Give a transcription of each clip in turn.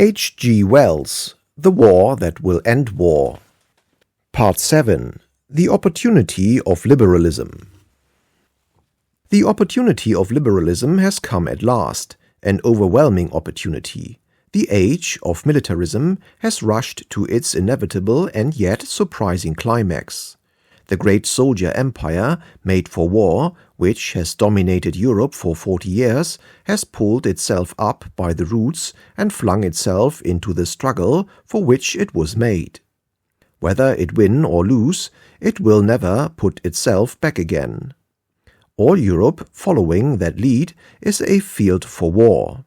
H. G. Wells, The War That Will End War. Part 7. The Opportunity of Liberalism. The opportunity of liberalism has come at last, an overwhelming opportunity. The age of militarism has rushed to its inevitable and yet surprising climax. The great soldier empire made for war, which has dominated Europe for 40 years, has pulled itself up by the roots and flung itself into the struggle for which it was made. Whether it win or lose, it will never put itself back again. All Europe, following that lead, is a field for war.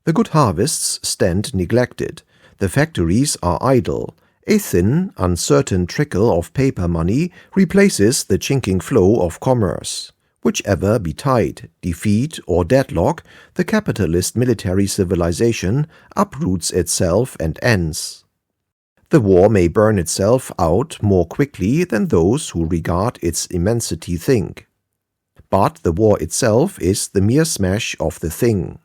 The good harvests stand neglected, the factories are idle. A thin, uncertain trickle of paper money replaces the chinking flow of commerce. Whichever betide, defeat or deadlock, the capitalist military civilization uproots itself and ends. The war may burn itself out more quickly than those who regard its immensity think. But the war itself is the mere smash of the thing.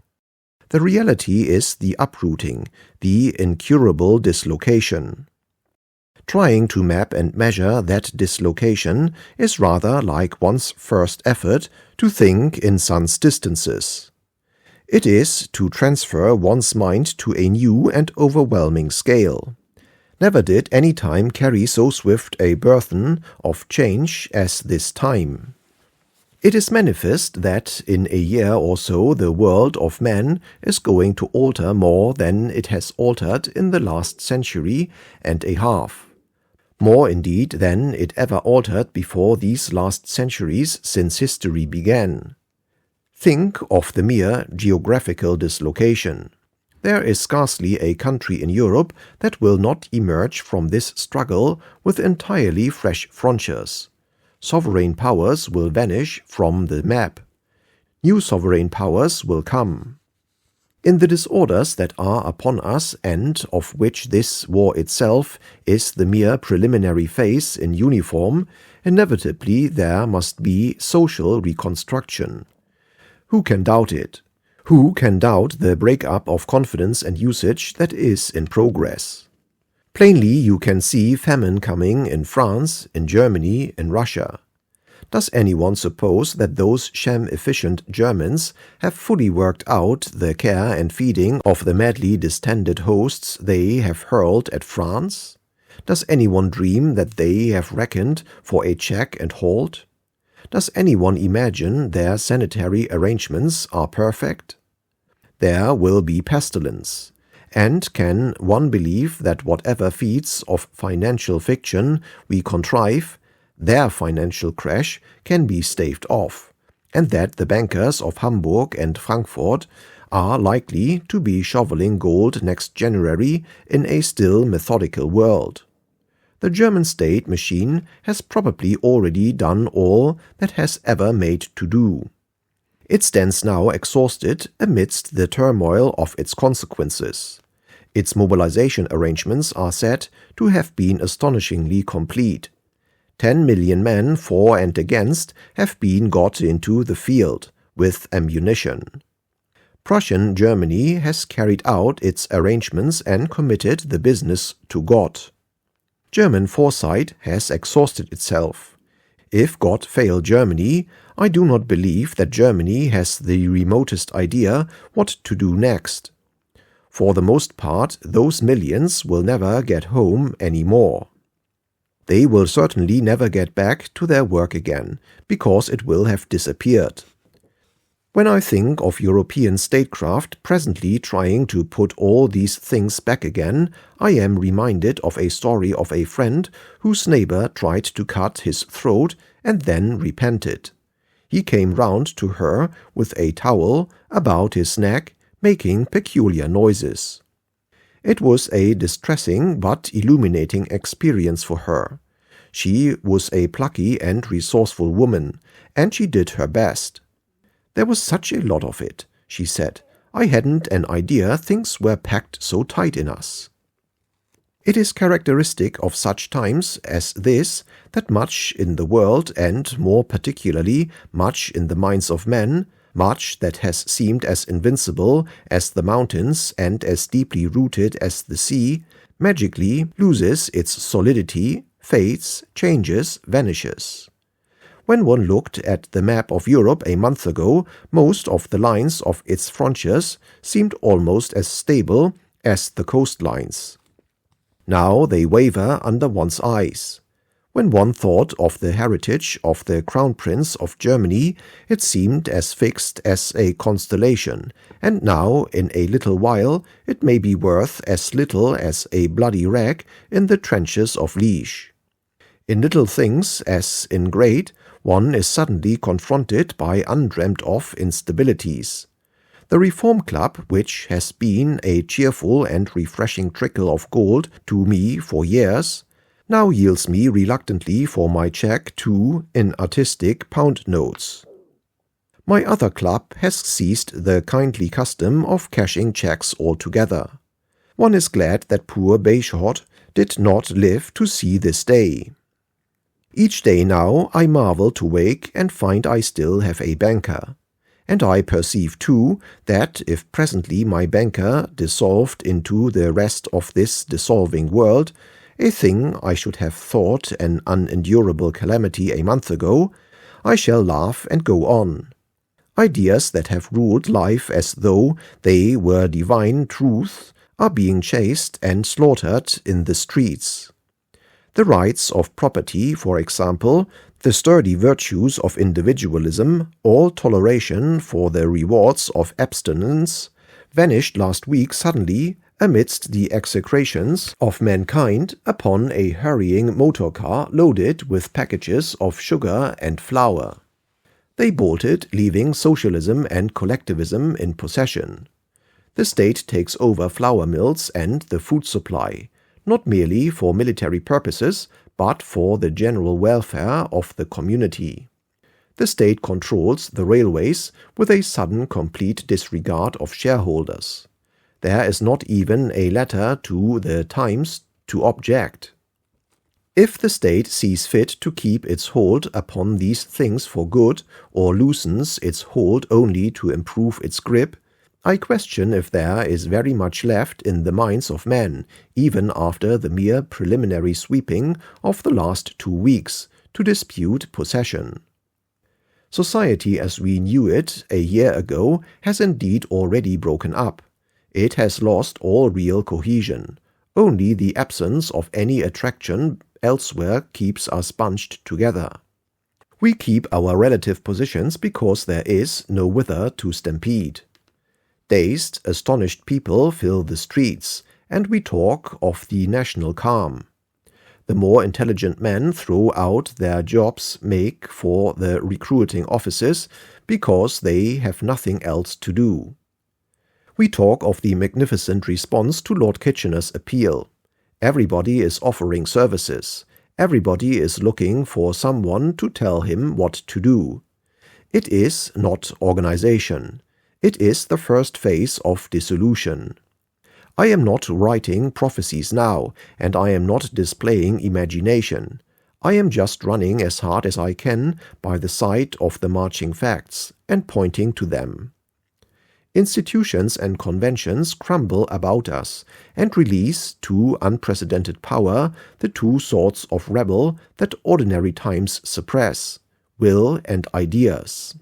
The reality is the uprooting, the incurable dislocation. Trying to map and measure that dislocation is rather like one's first effort to think in suns distances. It is to transfer one's mind to a new and overwhelming scale. Never did any time carry so swift a burthen of change as this time. It is manifest that in a year or so the world of men is going to alter more than it has altered in the last century and a half. More indeed than it ever altered before these last centuries since history began. Think of the mere geographical dislocation. There is scarcely a country in Europe that will not emerge from this struggle with entirely fresh frontiers. Sovereign powers will vanish from the map. New sovereign powers will come. In the disorders that are upon us and of which this war itself is the mere preliminary phase in uniform, inevitably there must be social reconstruction. Who can doubt it? Who can doubt the break-up of confidence and usage that is in progress? Plainly you can see famine coming in France, in Germany, in Russia. Does anyone suppose that those sham-efficient Germans have fully worked out the care and feeding of the madly distended hosts they have hurled at France? Does anyone dream that they have reckoned for a check and halt? Does anyone imagine their sanitary arrangements are perfect? There will be pestilence. And can one believe that whatever feats of financial fiction we contrive, their financial crash can be staved off, and that the bankers of Hamburg and Frankfurt are likely to be shoveling gold next January in a still methodical world? The German state machine has probably already done all that has ever made to do. It stands now exhausted amidst the turmoil of its consequences. Its mobilization arrangements are said to have been astonishingly complete. 10 million men for and against have been got into the field, with ammunition. Prussian Germany has carried out its arrangements and committed the business to God. German foresight has exhausted itself. If God fail Germany, I do not believe that Germany has the remotest idea what to do next. For the most part, those millions will never get home any more. They will certainly never get back to their work again, because it will have disappeared. When I think of European statecraft presently trying to put all these things back again, I am reminded of a story of a friend whose neighbor tried to cut his throat and then repented. He came round to her with a towel about his neck, making peculiar noises. It was a distressing but illuminating experience for her. She was a plucky and resourceful woman, and she did her best. "There was such a lot of it," she said. "I hadn't an idea things were packed so tight in us." It is characteristic of such times as this that much in the world, and more particularly much in the minds of men, Much that has seemed as invincible as the mountains and as deeply rooted as the sea magically loses its solidity, fades, changes, vanishes. When one looked at the map of Europe a month ago, most of the lines of its frontiers seemed almost as stable as the coastlines. Now they waver under one's eyes. When one thought of the heritage of the Crown Prince of Germany, it seemed as fixed as a constellation, and now, in a little while, it may be worth as little as a bloody rag in the trenches of Liège. In little things, as in great, one is suddenly confronted by undreamt-of instabilities. The Reform Club, which has been a cheerful and refreshing trickle of gold to me for years, now yields me reluctantly for my cheque 2 inartistic pound notes. My other club has ceased the kindly custom of cashing cheques altogether. One is glad that poor Bayshot did not live to see this day. Each day now I marvel to wake and find I still have a banker. And I perceive too that if presently my banker dissolved into the rest of this dissolving world, a thing I should have thought an unendurable calamity a month ago, I shall laugh and go on. Ideas that have ruled life as though they were divine truths are being chased and slaughtered in the streets. The rights of property, for example, the sturdy virtues of individualism, all toleration for the rewards of abstinence, vanished last week suddenly amidst the execrations of mankind upon a hurrying motor-car loaded with packages of sugar and flour. They bolted, leaving socialism and collectivism in possession. The state takes over flour mills and the food supply, not merely for military purposes, but for the general welfare of the community. The state controls the railways with a sudden complete disregard of shareholders. There is not even a letter to the Times to object. If the state sees fit to keep its hold upon these things for good, or loosens its hold only to improve its grip, I question if there is very much left in the minds of men, even after the mere preliminary sweeping of the last 2 weeks, to dispute possession. Society as we knew it a year ago has indeed already broken up. It has lost all real cohesion. Only the absence of any attraction elsewhere keeps us bunched together. We keep our relative positions because there is no whither to stampede. Dazed, astonished people fill the streets, and we talk of the national calm. The more intelligent men throw out their jobs, make for the recruiting offices, because they have nothing else to do. We talk of the magnificent response to Lord Kitchener's appeal. Everybody is offering services. Everybody is looking for someone to tell him what to do. It is not organization. It is the first phase of dissolution. I am not writing prophecies now, and I am not displaying imagination. I am just running as hard as I can by the side of the marching facts, and pointing to them. Institutions and conventions crumble about us, and release to unprecedented power the 2 sorts of rebel that ordinary times suppress, will and ideas.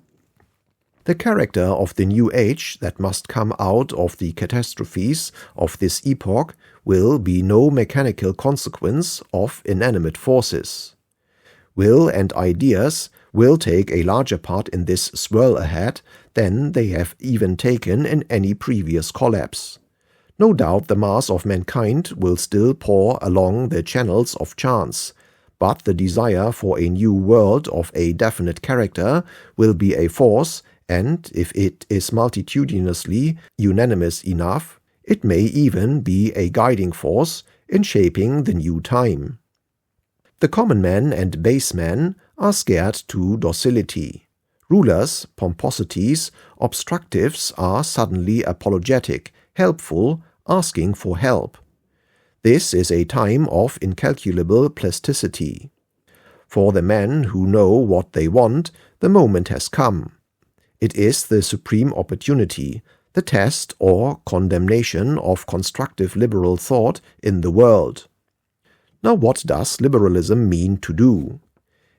The character of the new age that must come out of the catastrophes of this epoch will be no mechanical consequence of inanimate forces. Will and ideas will take a larger part in this swirl ahead than they have even taken in any previous collapse. No doubt the mass of mankind will still pour along the channels of chance, but the desire for a new world of a definite character will be a force, and if it is multitudinously unanimous enough, it may even be a guiding force in shaping the new time. The common man and base man are scared to docility. Rulers, pomposities, obstructives are suddenly apologetic, helpful, asking for help. This is a time of incalculable plasticity. For the men who know what they want, the moment has come. It is the supreme opportunity, the test or condemnation of constructive liberal thought in the world. Now, what does liberalism mean to do?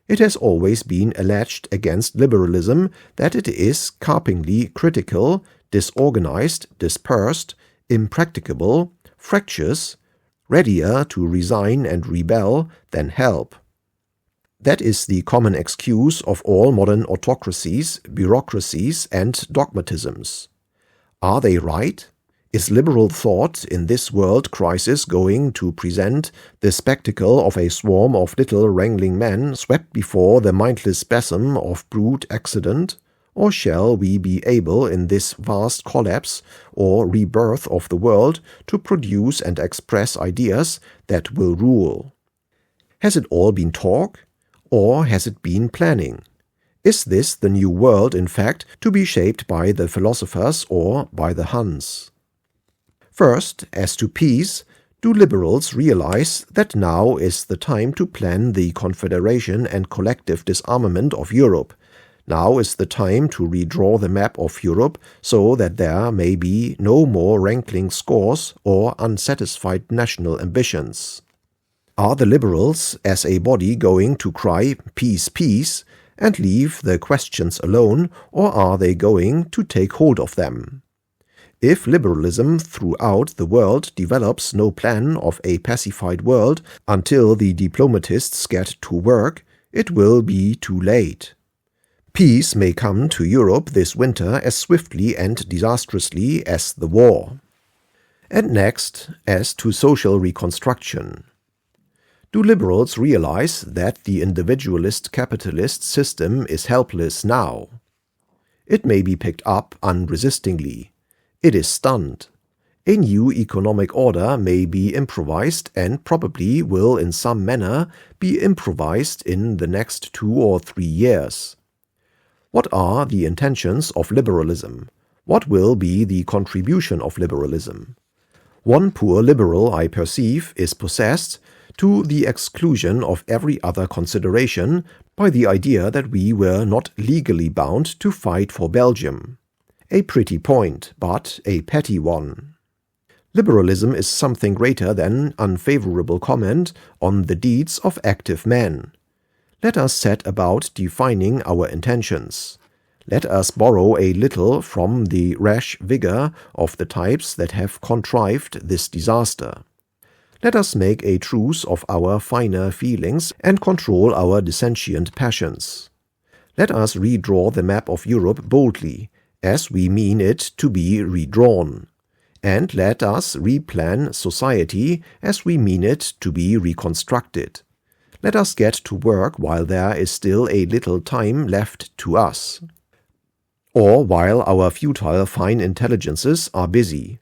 It has always been alleged against liberalism that it is carpingly critical, disorganized, dispersed, impracticable, fractious, readier to resign and rebel than help. That is the common excuse of all modern autocracies, bureaucracies, and dogmatisms. Are they right? Is liberal thought in this world crisis going to present the spectacle of a swarm of little wrangling men swept before the mindless spasm of brute accident? Or shall we be able in this vast collapse or rebirth of the world to produce and express ideas that will rule? Has it all been talk? Or has it been planning? Is this the new world, in fact, to be shaped by the philosophers or by the Huns? First, as to peace, do liberals realize that now is the time to plan the confederation and collective disarmament of Europe? Now is the time to redraw the map of Europe so that there may be no more rankling scores or unsatisfied national ambitions? Are the liberals as a body going to cry "peace, peace" and leave the questions alone, or are they going to take hold of them? If liberalism throughout the world develops no plan of a pacified world until the diplomatists get to work, it will be too late. Peace may come to Europe this winter as swiftly and disastrously as the war. And next, as to social reconstruction. Do liberals realize that the individualist capitalist system is helpless now? It may be picked up unresistingly. It is stunned. A new economic order may be improvised and probably will in some manner be improvised in the next 2 or 3 years. What are the intentions of liberalism? What will be the contribution of liberalism? One poor liberal, I perceive, is possessed, to the exclusion of every other consideration, by the idea that we were not legally bound to fight for Belgium. A pretty point, but a petty one. Liberalism is something greater than unfavorable comment on the deeds of active men. Let us set about defining our intentions. Let us borrow a little from the rash vigor of the types that have contrived this disaster. Let us make a truce of our finer feelings and control our dissentient passions. Let us redraw the map of Europe boldly, as we mean it to be redrawn, and let us replan society as we mean it to be reconstructed. Let us get to work while there is still a little time left to us, or while our futile fine intelligences are busy,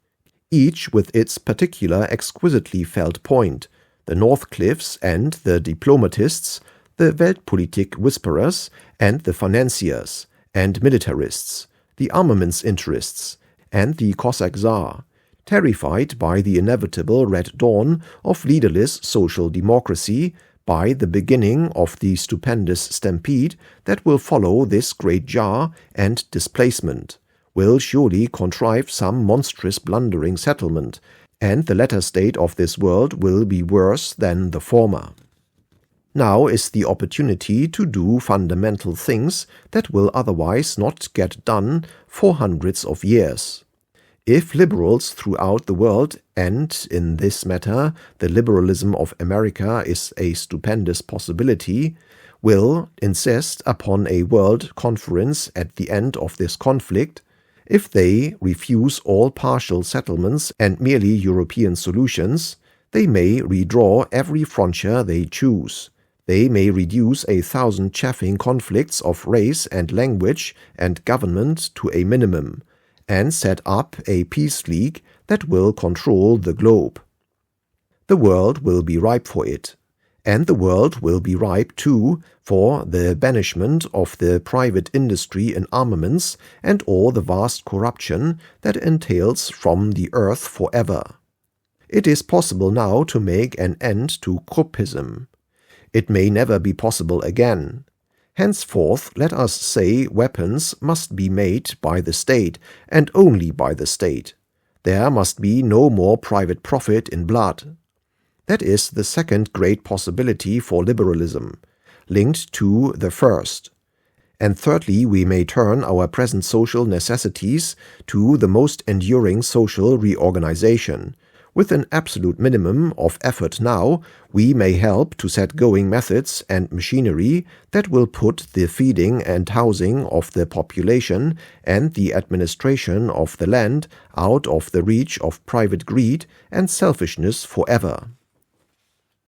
each with its particular exquisitely felt point, the Northcliffes and the diplomatists, the Weltpolitik whisperers and the financiers and militarists, the armaments interests, and the Cossack Tsar, terrified by the inevitable red dawn of leaderless social democracy, by the beginning of the stupendous stampede that will follow this great jar and displacement, will surely contrive some monstrous blundering settlement, and the latter state of this world will be worse than the former. Now is the opportunity to do fundamental things that will otherwise not get done for hundreds of years. If liberals throughout the world, and in this matter the liberalism of America is a stupendous possibility, will insist upon a world conference at the end of this conflict, if they refuse all partial settlements and merely European solutions, they may redraw every frontier they choose. They may reduce 1,000 chaffing conflicts of race and language and government to a minimum, and set up a peace league that will control the globe. The world will be ripe for it, and the world will be ripe too for the banishment of the private industry in armaments and all the vast corruption that entails from the earth forever. It is possible now to make an end to Kruppism. It may never be possible again. Henceforth, let us say weapons must be made by the state, and only by the state. There must be no more private profit in blood. That is the second great possibility for liberalism, linked to the first. And thirdly, we may turn our present social necessities to the most enduring social reorganization. With an absolute minimum of effort now, we may help to set going methods and machinery that will put the feeding and housing of the population and the administration of the land out of the reach of private greed and selfishness forever.